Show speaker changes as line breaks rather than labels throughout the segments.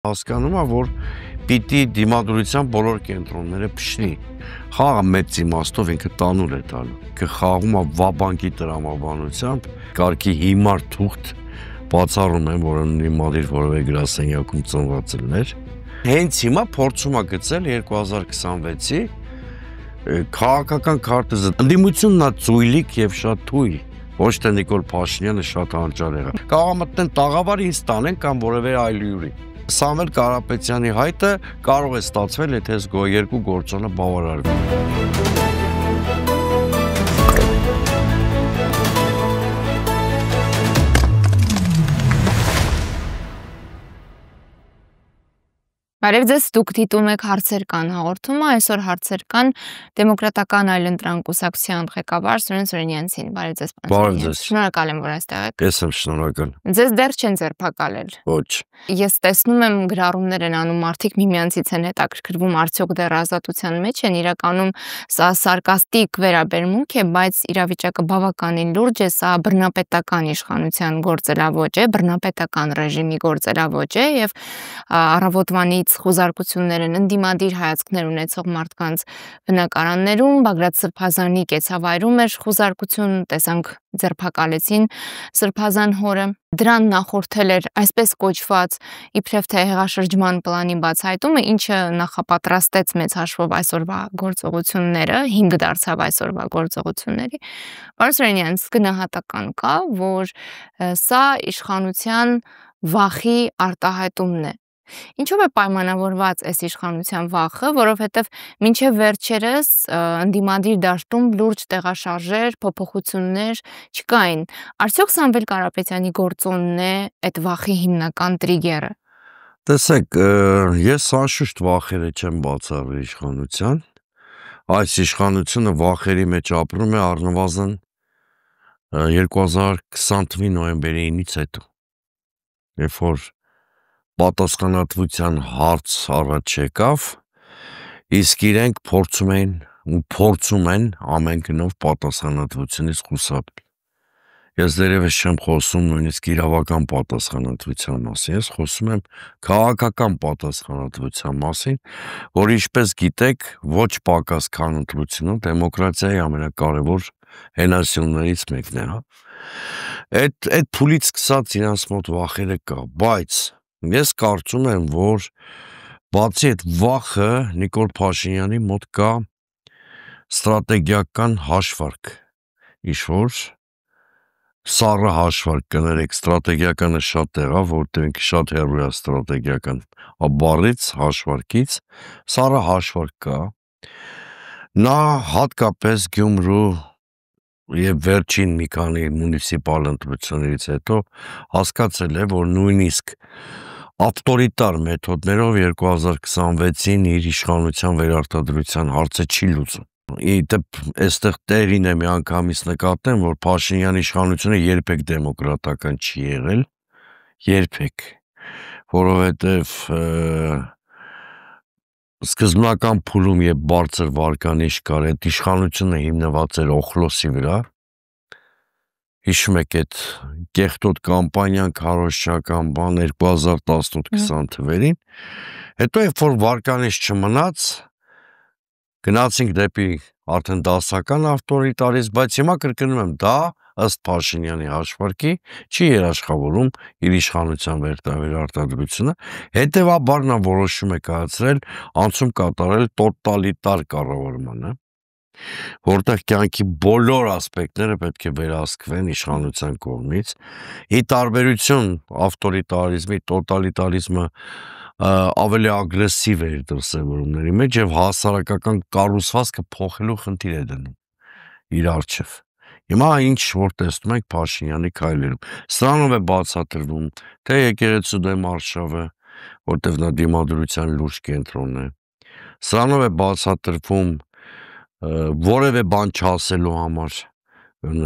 Հասկանում է, որ պիտի դիմադրության բոլոր կենտրոնները փշնի։ Խաղը մեծ իմաստով ինքը տանուլ է տալու։ Կխաղում է վաբանկի տրամաբանությամբ, կարգի հիմար թուղթ բացառում են, որը նույնադիր որևէ գրասենյակում ծնված լիներ։ Հենց հիմա փորձում է գծել 2026-ի քաղաքական քարտեզը։ Ընդդիմությունն է ծույլիկ եւ շատ թույլ։ Ոչ թե Նիկոլ Փաշինյանը շատ հանճար եղավ։ Կարող մտնեն տաղավար ինձ տանեն կամ որևէ այլ հյուրի։ Սամվել Կարապետյանի հայտը կարող է ստացվել, եթե այս երկու գործոնը բավարարվի։
Բարև ձեզ, դուք դիտում եք հարցեր կան հաղորդումը, այսօր հարցեր կան դեմոկրատական այլընտրանք կուսակցության ղեկավար Սուրեն Սուրենյանցին։ Բարև ձեզ, պարոն Սուրենյանց։ Շնորհակալ եմ, որ այստեղ եք։
Ես եմ շնորհակալ։
Ձեզ դեռ չեն ձերբակալել։
Ոչ։
Ես տեսնում եմ գրառումներ են անում, մարդիկ միմյանցից են հետաքրքրվում, արդյոք դեռ ազատության մեջ են, իրականում սա սարկաստիկ վերաբերմունք է, բայց իրավիճակը բավականին լուրջ է, սա բռնապետական իշխանության գործելավոճ է, բռնապետական ռեժիմի գործելավոճ է եւ առավոտվանից խոզարկություններ են ընդդիմադիր հայացքներ ունեցող մարդկանց բնակարաններում, Բագրատ Սրբազանի կեցավայրում էր խոզարկություն, տեսանք ձերբակալեցին Սրբազան հորը։ Դրան նախորդել էր այսպես կոչված իբրև թե հեղաշրջման պլանի բացահայտումը, ինչը նախապատրաստեց մեծ հաշվով այսօրվա գործողությունները, հիմք դարձավ այսօրվա գործողությունների։ Պարոն Սուրենյանց, գնահատական կա, որ սա իշխանության վախի արտահայտումն է։ Ինչով է պայմանավորված այս իշխանության վախը, որովհետև մինչև վերջերս ընդդիմադիր դաշտում լուրջ տեղաշարժեր, փոփոխություններ չկային։ Արդյոք Սամվել Կարապետյանի գործոնն է այդ վախի հիմնական տրիգերը։
Տեսեք, ես անշուշտ վախերը չեմ բացառել իշխանության։ Այս իշխանությունը վախերի մեջ ապրում է առնվազն 2020 թվականի նոյեմբերի 9-ից հետո, երբ որ պատասխանատվության հարց առաջ եկավ, իսկ իրենք փորձում են ամեն գնով պատասխանատվությունից խուսափել։ Ես դերևս չեմ խոսում նույնիսկ իրավական պատասխանատվության մասին, ես խոսում եմ քաղաքական պատասխանատվության մասին, որ ինչպես գիտեք, ոչ պակաս քան ընտրությունը դեմոկրատիայի ամենակարևոր հենասյուներից մեկն է, հա։ Այդ փուլից սկսած իրանց մոտ վախերը կա, բայց ես կարծում եմ, որ բացի այդ վախը Նիկոլ Փաշինյանի մոտ կա ստրատեգիական հաշվարկ, ինչ-որ սառը հաշվարկ, կներեք, ստրատեգիականը շատ տեղա, որտեղ ինքը շատ հեռու է ստրատեգիական բառից, հաշվարկից, սառը հաշվարկ կա, նա հատկապես Գյումրու եւ վերջին մի քանի մունիցիպալ ընտրություններից հետո հասկացել է, որ նույնիսկ ավտորիտար մեթոդներով 2026-ին իր իշխանության վերարտադրության հարցը չի լուծում։ Իդեպ այստեղ տեղին է միանգամից նկատեմ, որ Փաշինյանի իշխանությունը երբեք դեմոկրատական չի եղել, երբեք, որովհետև սկզբնական փուլում եւ բարձր վարկանիշ կար, այդ իշխանությունը հիմնված էր Օխլոսի վրա։ Հիշում եք այդ կեղտոտ կամպանիան քարոզչական բան 2018-20 թվերին, հետո երբ որ վարկանիշ չմնաց, գնացինք դեպի արդեն դասական ավտորիտարիզմ, բայց հիմա կրկնում եմ, դա ըստ Փաշինյանի հաշվարկի չի երաշխավորում իր իշխանության վերարտադրությունը, հետևաբար նա որոշում է կայացրել անցում կատարել տոտալիտար կառավարմանը, որտեղ կյանքի բոլոր ասպեկտները պետք է վերահսկվեն իշխանության կողմից, ի տարբերություն ավտորիտարիզմի, տոտալիտարիզմը ավելի ագրեսիվ է իր դրսևորումների մեջ եւ հասարակական կառուցվածքը փոխելու խնդիր է դնում իր առջև։ Հիմա ինչ որ տեսնում ենք Փաշինյանի քայլերում, սրանով է բացատրվում թե եկեղեցու դեմ արշավը, որտեղ նա դիմադրության լուրջ կենտրոնն է, սրանով է բացատրվում որևէ բան չասելու համար,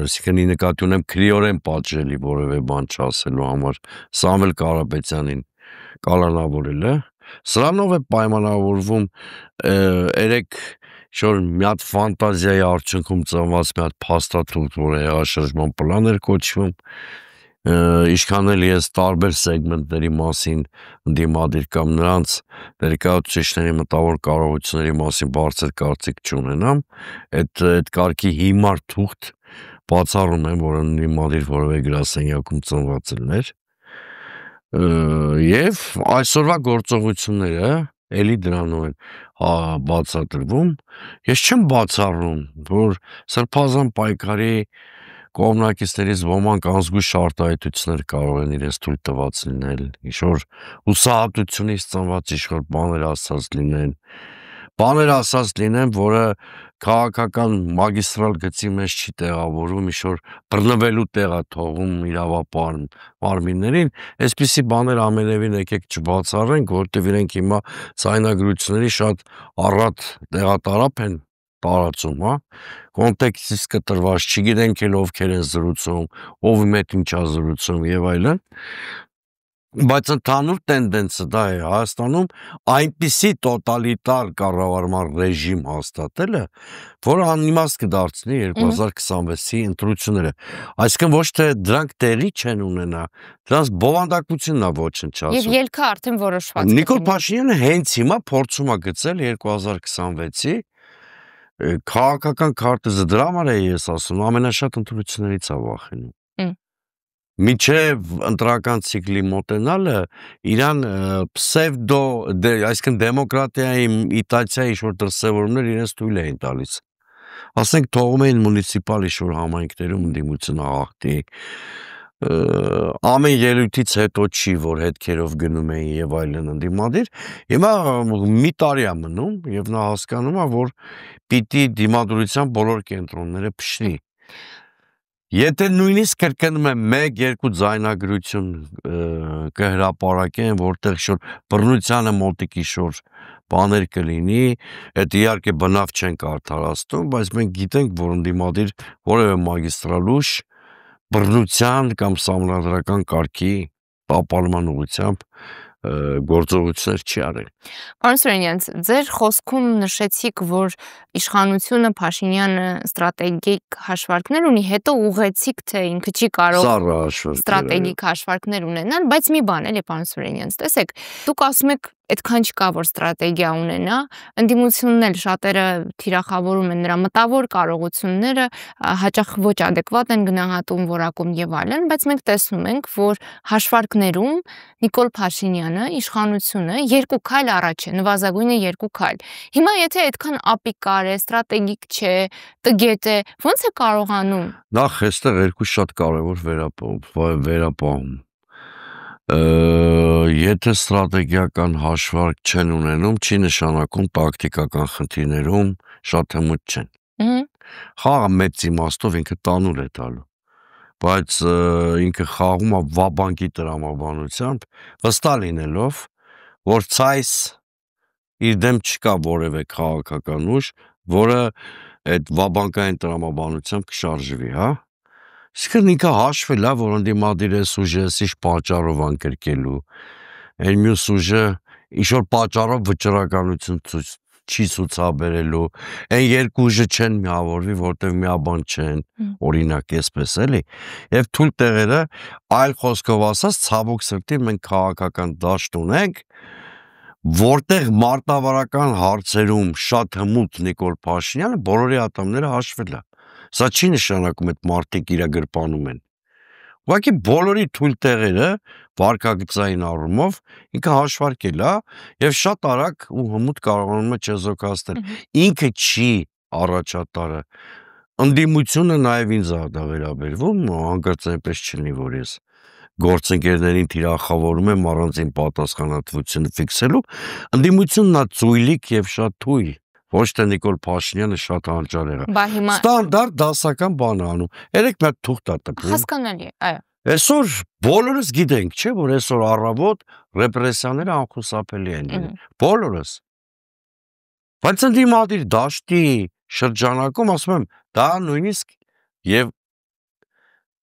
այսինքն ի նկատի ունեմ քրիորեն պատժելի որևէ բան չասելու համար Սամվել Կարապետյանին կալանավորելը, սրանով է պայմանավորվում երեք շոր մի հատ ֆանտազիայի արդյունքում ծնված մի հատ փաստաթուղթ, որը հեղաշրջման պլան էր կոչվում, Ինչքան էլ ես տարբեր սեգմենտների մասին ընդդիմադիր կամ նրանց ներկայացուցիչների մտավոր կարողությունների մասին բարձր կարծիք չունենամ, այդ կարգի հիմար թուղթ բացառում եմ, որ ընդդիմադիր որևէ գրասենյակում ծնված լիներ, եւ այսօրվա գործողությունները էլի դրանով են բացատրվում, ես չեմ բացառում, որ սրբազան պայքարի կողմնակիցներից ոմանք ազգույշ արտահայտություններ կարող են իրենց թույլ տված լինել, ինչ-որ հուսահատությունից ծնված ինչ-որ բաներ ասած լինեն, որը քաղաքական մագիստրալ գծի մեջ չի տեղավորում, ինչ-որ բռնվելու տեղ է թողում իրավապահ մարմիններին, այսպիսի բաներ ամենևին եկեք չբացառենք, որովհետև իրենք հիմա ցայնագրությունների շատ առատ տեղատարապ են տարածում, հա, կոնտեքստից կտրված, չգիտենք էլ ովքեր են զրուցում, ով մետ ինչա զրուցում եւ այլն, բայց ընդհանուր տենդենսը դա է Հայաստանում այնպիսի տոտալիտար կառավարման ռեժիմ հաստատելը, որը անիմաստ կդարձնի 2026-ի ընտրությունները, այսինքն ոչ թե դրանք տեղի չեն ունենա, դրանց բովանդակությունն է ոչնչացում։
Եվ ելքը արդեն որոշված։
Նիկոլ Փաշինյանը հենց հիմա փորձում է գծել 2026-ի քաղաքական քարտեզը, դրա համար է ես ասում, ամենաշատ ընտրություններից է վախենում։ Միջև ընտրական ցիկլի մոտենալը իրան պսևդո, այսինքն դեմոկրատիայի իմիտացիայի ինչ-որ դրսևորումներ իրենց թույլ էին տալիս։ Ասենք թողում էին մունիցիպալ ինչ-որ համայնքներում ընդդիմությունը հաղթի, ամեն ելույթից հետո չի, որ հետքերով գնում էին եւ այլն ընդդիմադիր, հիմա մի տարի է մնում եւ նա հասկանում է, որ պիտի դիմադրության բոլոր կենտրոնները փշրի։ Եթե նույնիսկ կրկնում եմ 1-2 ձայնագրություն կհրապարակեն, որտեղ շոր բռնությանը մոտիկ իշոր բաներ կլինի, այդ իհարկե բնավ չենք արդարացնում, բայց մենք գիտենք, որ ընդդիմադիր որևէ մագիստրալ ուժ բռնության կամ սահմանադրական կարգի տապալման ուղղությամբ գործողություններ չի արել։
Պարոն Սուրենյան, ձեր խոսքում նշեցիք, որ իշխանությունը Փաշինյանը ստրատեգիկ հաշվարկներ ունի, հետո ուղեցիք, թե ինքը չի կարող ստրատեգիկ հաշվարկներ ունենալ, բայց մի բան էլի, պարոն Սուրենյան, տեսեք, դուք ասում եք այդքան չկա, որ ստրատեգիա ունենա, ընդդիմությունն էլ շատերը թիրախավորում են նրա մտավոր կարողությունները, հաճախ ոչ adekvat են գնահատում, որակում եւ այլն, բայց մենք տեսնում ենք, որ հաշվարկներում Նիկոլ Փաշինյանը, իշխանությունը 2 քայլ առաջ է, նվազագույնը 2 քայլ։ Հիմա եթե այդքան ապիկար է, ստրատեգիկ չէ, տգետ է, ո՞նց է կարողանում։
Նախ այստեղ երկու շատ կարևոր վերապահում։ Եթե ստրատեգիական հաշվարկ չեն ունենում, չի նշանակում տակտիկական խնդիրներում շատ հմուտ չեն։ Խաղը մեծ իմաստով ինքը տանուլ է տալու, բայց ինքը խաղում է վաբանկի տրամաբանությամբ, վստահ լինելով, որ ցայս իր դեմ չկա որևէ քաղաքական ուժ, որը այդ վաբանկային տրամաբանությամբ կշարժվի, հա։ Իսկն ինքը հաշվել է, որ ընդդիմադիր էս ուժը ինչ պատճառով անկրկելու, այն մյուս ուժը ինչ-որ պատճառով վճռականություն չի ցուցաբերելու, այն երկու ուժը չեն միավորվի, որտեղ միաբան չեն, օրինակ այսպես էլի, եւ թույլ տեղերը, այլ խոսքով ասած, ցավոք սրտի մենք քաղաքական դաշտ ունենք, որտեղ մարտավարական հարցերում շատ հմուտ Նիկոլ Փաշինյանը բոլորի ատամները հաշվել է։ Սա չի նշանակում այդ մարդիկ իրա գրպանում են։ Ուղղակի բոլորի թույլ տեղերը վարկագծային առումով ինքը հաշվարկել է եւ շատ արագ ու հմուտ կարողանում է չեզոքացնել։ Ինքը չի առաջատարը։ Ընդդիմությունը նաեւ ինձ է դա վերաբերվում, հանկարծ այնպես չլինի, որ ես գործընկերներին թիրախավորում եմ առանց պատասխանատվությունը ֆիքսելու, ընդդիմությունն է ծույլիկ եւ շատ թույլ, ոչ թե Նիկոլ Փաշինյանը շատ հանճարեղ է։ Ստանդարտ դասական բան է անում։ Երեք մի հատ թուղթ է տպում։
Հասկանալի է, այո։
Այսօր բոլորս գիտենք, չէ, որ այսօր առավոտ ռեպրեսիաները անխուսափելի են լինում։ Բոլորս։ Բայց ընդդիմադիր դաշտի շրջանակում ասում եմ, դա նույնիսկ եւ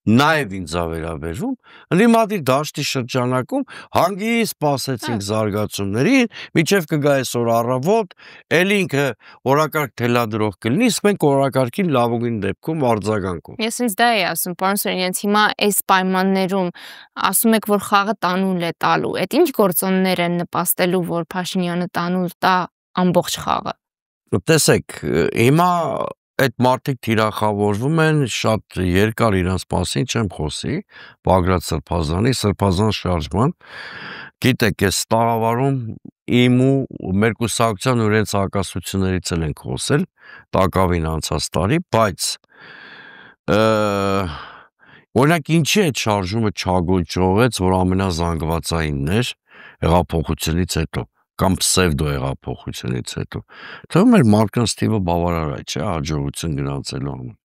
նաև ինձ է վերաբերվում, ընդդիմադիր դաշտի շրջանակում հանգիստ սպասեցինք զարգացումներին, մինչև կգա այսօր առավոտ, էլ ինքը օրակարգ թելադրող կլինի, իսկ մենք օրակարգին լավագույն դեպքում արձագանքում։
Ես ինձ դա էի ասում, պարոն Սուրենյանց, հիմա այս պայմաններում ասում եք, որ խաղը տանուլ է տալու, այդ ինչ գործոններ են նպաստելու, որ Փաշինյանը տանուլ տա ամբողջ խաղը։
Տեսեք, հիմա այդ մարդիկ թիրախավորվում են, շատ երկար իրանց մասին չեմ խոսի, Բագրատ Սրբազանի շարժման, գիտեք, այս տաղավարում իմ ու մեր կուսակցության ու իրենց հակասություններից էլ ենք խոսել, տակավին անցած տարի, բայց օրինակ ինչի այդ շարժումը չագոյճողեց, որ ամենազանգվածայինն էր հեղափոխությունից հետո կամ պսևդո հեղափոխությունից հետո, թվում էր մարդկանց թիվը բավարար է, չէ, հաջողություն գնացելու համար։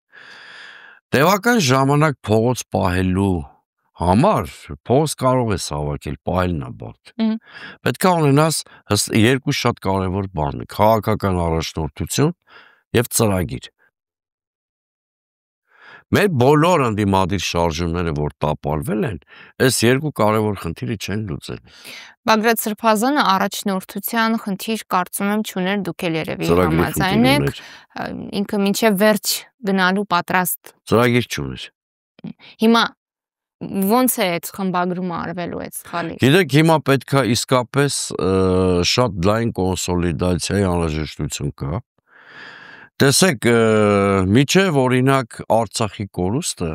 Տևական ժամանակ փողոց պահելու համար փողոց կարող ես հավաքել, պահելն է բարդ։ Պետք է ունենաս երկու շատ կարևոր բան, քաղաքական առաջնորդություն եւ ծրագիր։ Մեր բոլոր ընդդիմադիր շարժումները, որ տապալվել են, այս երկու կարևոր խնդիրը չեն լուծել։
Բագրատ Սրբազանը առաջնորդության խնդիր կարծում եմ չուներ, դուք էլ երևի համաձայն եք, ինքը մինչև վերջ գնալու պատրաստ
ծրագիր չուներ։
Հիմա ո՞նց է այդ խմբագրումը արվելու այդ սխալի։
Գիտեք, հիմա պետք է իսկապես շատ լայն կոնսոլիդացիայի անհրաժեշտություն կա։ Տեսեք, միջև օրինակ Արցախի կորուստը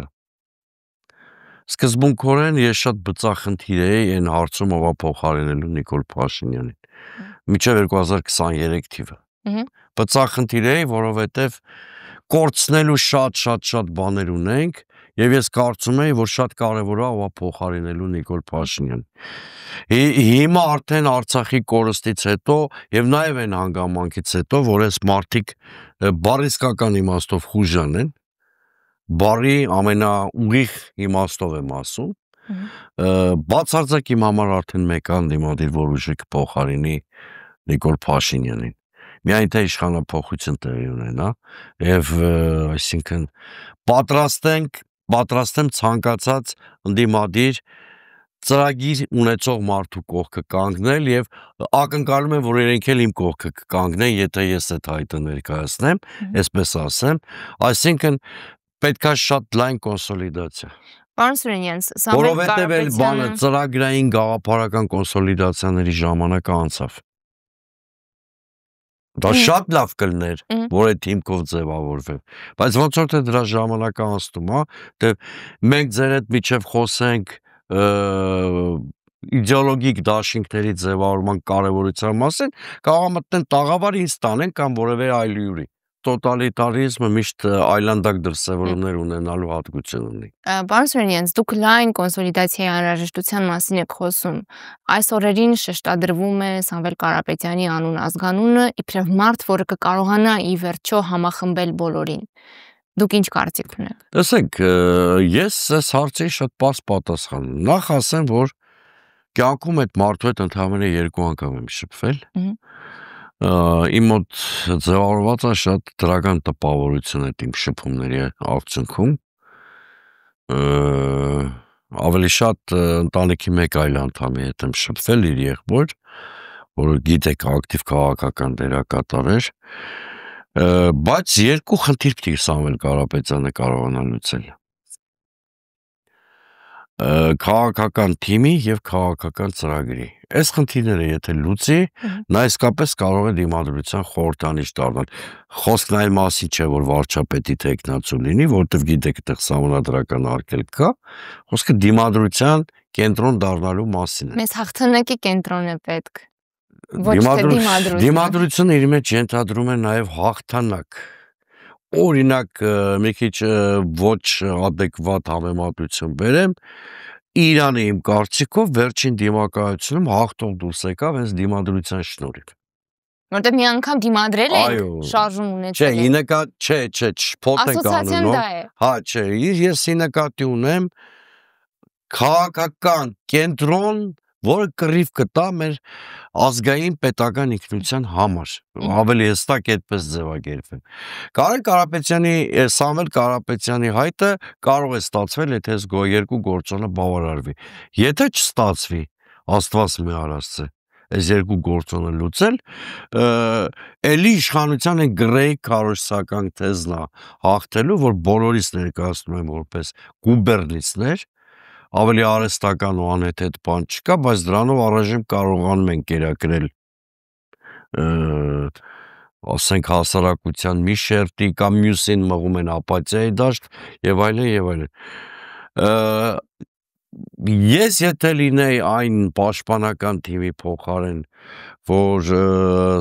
սկզբունքորեն ես շատ բծախնդիր էի այն հարցում ով փոխարինելու Նիկոլ Փաշինյանին։ Միջև 2023 թիվը։ Բծախնդիր էի, որովհետև կորցնելու շատ բաներ ունենք եւ ես կարծում եի, որ շատ կարեւոր է ով փոխարինելու Նիկոլ Փաշինյանին։ Հիմա արդեն Արցախի կորստից հետո եւ նաեւ այն հանգամանքից հետո, որ այս մարդիկ բարիսկական իմաստով խուժան են, բարի ամենաուղիղ իմաստով եմ ասում, բացարձակ իմ համար արդեն մեկ անդիմադիր որ ուժը կփոխարինի Նիկոլ Փաշինյանին։ Միայն թե իշխանափոխություն տեղի ունենա եւ այսինքն պատրաստ եմ ցանկացած ընդդիմադիր ծրագիր ունեցող մարդու կողքը կանգնել եւ ակնկալում եմ, որ իրենք էլ իմ կողքը կկանգնեն, եթե ես այդ հայտը ներկայացնեմ, այսպես ասեմ, այսինքն պետքա շատ լայն կոնսոլիդացիա։
Պարոն Սուրենյանց,
որովհետեւ էլ բանը ծրագրային գաղափարական կոնսոլիդացիաների ժամանակը անցավ։ Դա շատ լավ կլներ, որ այդ հիմքով ձևավորվի, բայց ոնց որ թե դրա ժամանակը անցնում, հա, դե մենք ձեր հետ միջև խոսենք իդեոլոգիկ դաշինքների ձևավորման կարևորության մասին, կարող մտնեն տաղավար ինձ տանեն կամ որևէ այլ յուրի։ Տոտալիտարիզմը միշտ այլանդակ դրսևորումներ ունենալու հատկություն ունի։
Պարոն Սուրենյանց, դուք լայն կոնսոլիդացիայի անհրաժեշտության մասին եք խոսում։ Այս օրերին շեշտադրվում է Սամվել Կարապետյանի անուն ազգանունը, իբրև մարդ, որը կկարողանա ի վերջո համախմբել բոլորին։ Դուք ինչ կարծիք ունեք։
Տեսեք, ես այս հարցին շատ պարզ պատասխան։ Նախ ասեմ, որ կյանքում այդ մարդու հետ ընդհանրապես երկու անգամ եմ շփվել։ Իմ մոտ ձևավորված է շատ դրական տպավորություն այդ իմ շփումների արդյունքում։ Ավելի շատ ընտանիքի մեկ այլ անդամի հետ եմ շփվել, իր եղբոր, որը գիտեք ակտիվ քաղաքական դերակատար էր, բայց երկու խնդիր պիտի Սամվել Կարապետյանը կարողանա լուծել։ Քաղաքական թիմի եւ քաղաքական ծրագրի։ Այս խնդիրները եթե լուծի, նա իսկապես կարող է դիմադրության խորհրդանիշ դառնալ։ Խոսքն այլ մասի չէ, որ վարչապետի տեխնացու լինի, որովհետեւ գիտեք, այդտեղ սահմանադրական արգելք կա։ Խոսքը դիմադրության կենտրոն դառնալու մասին է։
Մեզ հաղթանակի կենտրոն է պետք։ Ոչ թե դիմադրություն։
Դիմադրությունը իր մեջ ենթադրում է նաեւ հաղթանակ։ Օրինակ մի քիչ ոչ adekvat համեմատություն բերեմ, Իրանը իմ կարծիքով վերջին դիմակայությունում հաղթող դուրս եկավ հենց դիմադրության շնորհիվ։
Որտեղ մի անգամ դիմադրել եք, շարժում ունեցել եք։
Չէ, փոթ ենք անում։ Հա, չէ, ես նկատի ունեմ քաղաքական կենտրոն որը կռիվ կտա մեր ազգային պետական ինքնության համար, ավելի հստակ այդպես ձևակերպեմ։ Սամվել Կարապետյանի հայտը կարող է ստացվել, եթե այս երկու գործոնը բավարարվի։ Եթե չստացվի, Աստված մի արածը, այս երկու գործոնը լուծել, էլի իշխանության են գրեի քարոզչական թեզն է հաղթելու, որ բոլորից ներկայացնում են որպես գուբերնիստներ, ավելի արհեստական ու անհեթեթ բան չկա, բայց դրանով առայժմ կարողանում են կերակրել ասենք հասարակության մի շերտի կամ մյուսին մղում են ապաթիայի դաշտ եւ այլն եւ այլն։ Ես եթե լինեի այն պաշտպանական թիմի փոխարեն, որ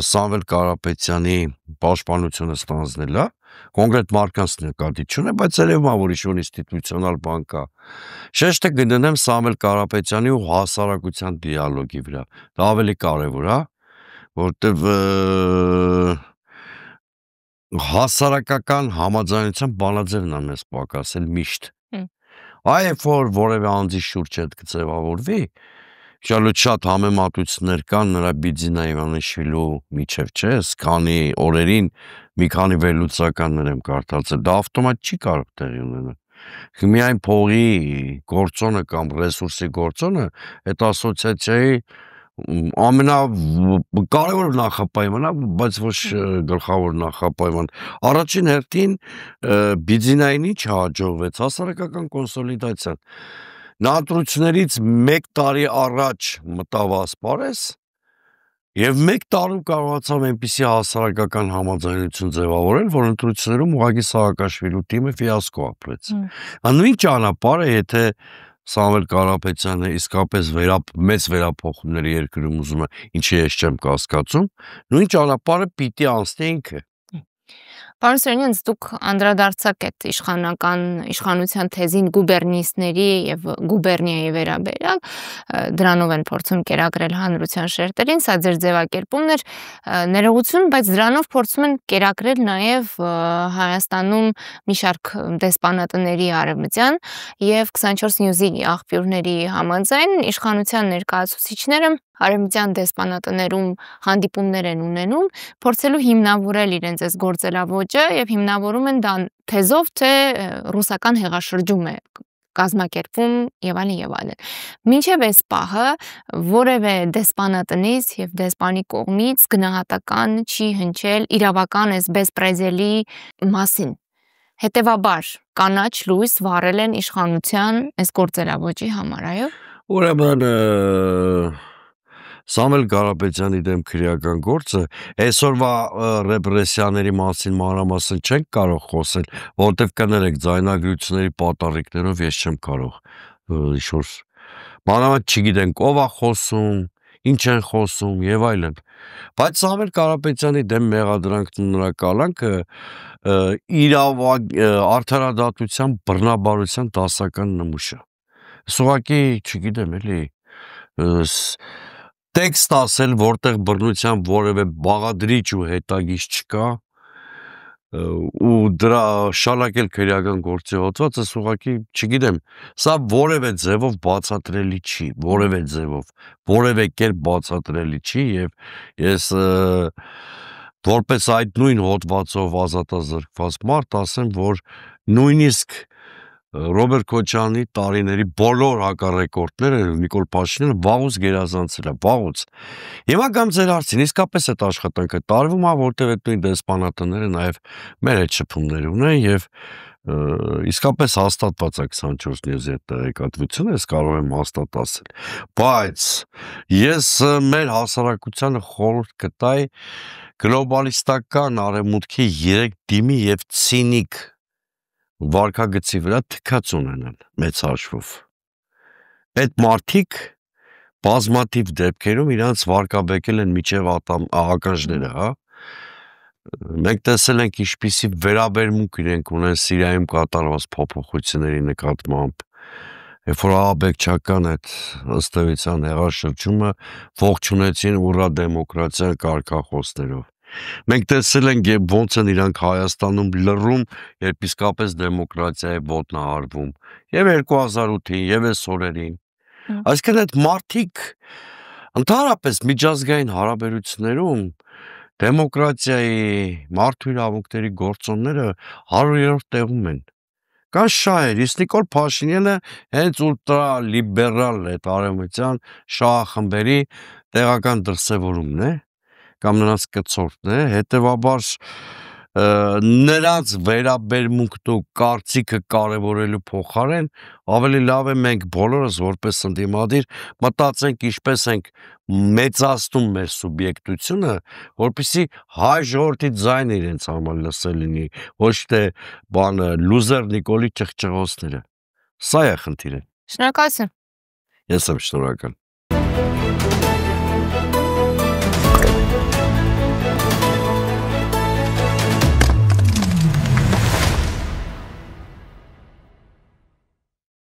Սամվել Կարապետյանի պաշտպանությունը ստանձնել է, կոնկրետ մարկանց նկատի չունեմ, բայց երևում է, որ ինչ-որ ինստիտուցիոնալ բան կա։ Շեշտը կդնեմ Սամվել Կարապետյանի ու հասարակության դիալոգի վրա։ Դա ավելի կարևոր է, որտեվ հասարակական համաձայնության բանաձևն է մեզ պակասել միշտ։ Այ որ որևէ անձի շուրջ հետ կձևավորվի, շատ համեմատություններ կան նրա Բիձինա Իվանիշվիլու միջև, չէ, քանի օրերին մի քանի վերլուծականներ եմ կարդացել, դա ավտոմատ չի կարող տեղի ունենալ։ Միայն փողի գործոնը կամ ռեսուրսի գործոնը այդ ասոցիացիայի ամենակարևոր նախապայմանն է, բայց ոչ գլխավոր նախապայման։ Առաջին հերթին Բիձինային ինչ հաջողվեց, հասարակական կոնսոլիդացիան։ Նա ընտրություններից 1 տարի առաջ մտավ ասպարեզ եւ 1 տարում կարողացավ այնպիսի հասարակական համաձայնություն ձևավորել, որ ընտրություններում ուղղակի Սաակաշվիլու թիմը ֆիասկո ապրեց։ Նույն ճանապարհը, եթե Սամվել Կարապետյանը իսկապես մեծ վերափոխումների երկրում ուզում է, ինչի ես չեմ կասկածում, նույն ճանապարհը պիտի անցնի ինքը։
Պարոն Սերոնյան, դուք անդրադարձաք այդ իշխանության թեզին գուբերնիստների եւ գուբերնիայի վերաբերյալ, դրանով են փորձում կերակրել հանրության շերտերին, սա ձեր ձևակերպումն էր, ներողություն, բայց դրանով փորձում են կերակրել նաեւ Հայաստանում մի շարք դեսպանատների արևմտյան եւ 24 News-ի աղբյուրների համաձայն իշխանության ներկայացուցիչները արևմտյան դեսպանատներում հանդիպումներ են ունենում, փորձելու հիմնավորել իրենց այս գործելավոճը եւ հիմնավորում են դա թեզով, թե ռուսական հեղաշրջում է կազմակերպվում եւ այլն եւ այլն։ Մինչեւ այս պահը որևէ դեսպանատնից եւ դեսպանի կողմից գնահատական չի հնչել իրավական այս բեսպրեդելի մասին։ Հետևաբար կանաչ լույս վառել են իշխանության այս գործելավոճի համար, այո։
Ուրեմն Սամվել Կարապետյանի դեմ քրեական գործը այսօրվա ռեպրեսիաների մասին մանրամասն չենք կարող խոսել, որովհետև կներեք ձայնագրությունների պատառիկներով ես չեմ կարող ինչ-որ մանրամասն չգիտենք ով է խոսում, ինչ են խոսում եւ այլն։ Բայց Սամվել Կարապետյանի դեմ մեղադրանքն ու նրա կալանքը արդարադատության բռնաբարության դասական նմուշ է։ Սուղակի, չգիտեմ, էլի տեքստ ասել, որտեղ բռնության որևէ բաղադրիչ ու հետագիծ չկա, ու դրա շալակել քրեական գործի հոդվածը սուղակի, չգիտեմ, սա որևէ ձևով բացատրելի չի, որևէ կերպ բացատրելի չի եւ ես որպես այդ նույն հոդվածով ազատազրկված մարդ ասեմ, որ նույնիսկ Ռոբերտ Քոչարյանի տարիների բոլոր հակառեկորդները Նիկոլ Փաշինյանը վաղուց գերազանցել է, վաղուց։ Հիմա կամ ձեր հարցին, իսկապես այդ աշխատանքը տարվում է, որտեղ այդ նույն դեսպանատները նաև մեր այդ շփումներ ունեն եւ իսկապես հաստատված է 24 News-ի այդ տեղեկատվությունը, ես կարող եմ հաստատ ասել։ Բայց ես մեր հասարակությանը խորհուրդ կտայի գլոբալիստական արևմուտքի 3 դիմի եւ ցինիկ վարկագծի վրա թքած ունենան մեծ հաշվով։ Այդ մարդիկ բազմաթիվ դեպքերում իրանց վարկաբեկել են միջև ականջները, հա։ Մենք տեսել ենք ինչպիսի վերաբերմունք իրենք ունեն Սիրիայում կատարված փոփոխությունների նկատմամբ, երբ որ ահաբեկչական այդ ըստ էության հեղաշրջումը ողջունեցին ուռա դեմոկրատիա կարգախոսներով։ Մենք տեսել ենք ոնց են իրանք Հայաստանում լռում, երբ իսկապես դեմոկրատիայի ոտնահարվում, եւ 2008-ին, եւ այս օրերին։ Այսինքն այդ մարդիկ ընդհանրապես միջազգային հարաբերություններում դեմոկրատիայի, մարդու իրավունքների գործոնները 100-րդ տեղում են։ Կան շահեր, իսկ Նիկոլ Փաշինյանը հենց ուլտրալիբերալ այդ արևմտյան շահախմբերի տեղական դրսևորումն է, կամ նրանց կցորդն է, հետևաբար նրանց վերաբերմունքն ու կարծիքը կարևորելու փոխարեն ավելի լավ է մենք բոլորս որպես ընդդիմադիր մտածենք ինչպես ենք մեծացնում մեր սուբյեկտությունը, որպեսզի հայ ժողովրդի ձայնը իրենց համար լսել լինի, ոչ թե լուզեր Նիկոլի ճղճղոցները։ Սա է խնդիրը։
Շնորհակալություն։
Ես եմ շնորհակալ։